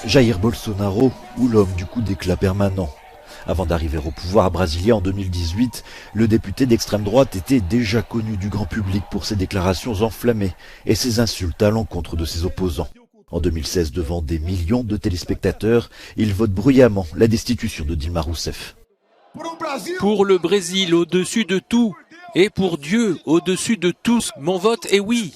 Jair Bolsonaro ou l'homme du coup d'éclat permanent. Avant d'arriver au pouvoir brésilien en 2018, le député d'extrême droite était déjà connu du grand public pour ses déclarations enflammées et ses insultes à l'encontre de ses opposants. En 2016, devant des millions de téléspectateurs, il vote bruyamment la destitution de Dilma Rousseff. Pour le Brésil au-dessus de tout, et pour Dieu au-dessus de tous, mon vote est oui.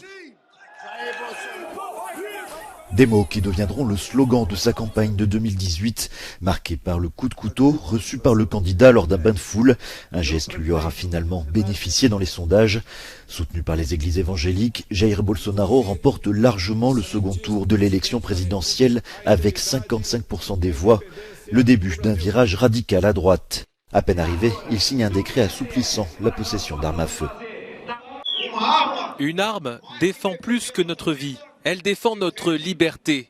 Des mots qui deviendront le slogan de sa campagne de 2018, marqué par le coup de couteau reçu par le candidat lors d'un bain de foule, un geste qui lui aura finalement bénéficié dans les sondages. Soutenu par les églises évangéliques, Jair Bolsonaro remporte largement le second tour de l'élection présidentielle avec 55% des voix, le début d'un virage radical à droite. À peine arrivé, il signe un décret assouplissant la possession d'armes à feu. Une arme défend plus que notre vie. Elle défend notre liberté.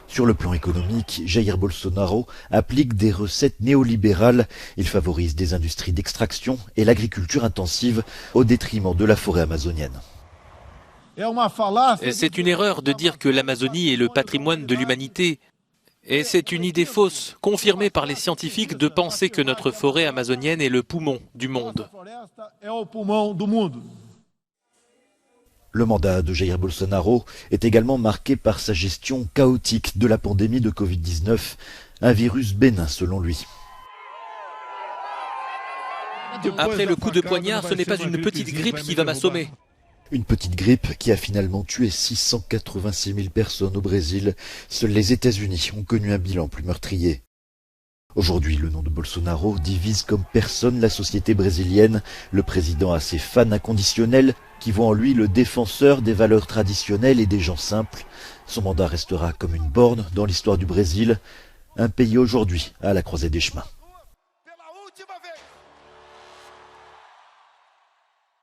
Sur le plan économique, Jair Bolsonaro applique des recettes néolibérales. Il favorise des industries d'extraction et l'agriculture intensive au détriment de la forêt amazonienne. C'est une erreur de dire que l'Amazonie est le patrimoine de l'humanité. Et c'est une idée fausse, confirmée par les scientifiques, de penser que notre forêt amazonienne est le poumon du monde. Le mandat de Jair Bolsonaro est également marqué par sa gestion chaotique de la pandémie de Covid-19, un virus bénin selon lui. Après le coup de poignard, ce n'est pas une petite grippe qui va m'assommer. Une petite grippe qui a finalement tué 686 000 personnes au Brésil. Seuls les États-Unis ont connu un bilan plus meurtrier. Aujourd'hui, le nom de Bolsonaro divise comme personne la société brésilienne. Le président a ses fans inconditionnels qui voient en lui le défenseur des valeurs traditionnelles et des gens simples. Son mandat restera comme une borne dans l'histoire du Brésil, un pays aujourd'hui à la croisée des chemins.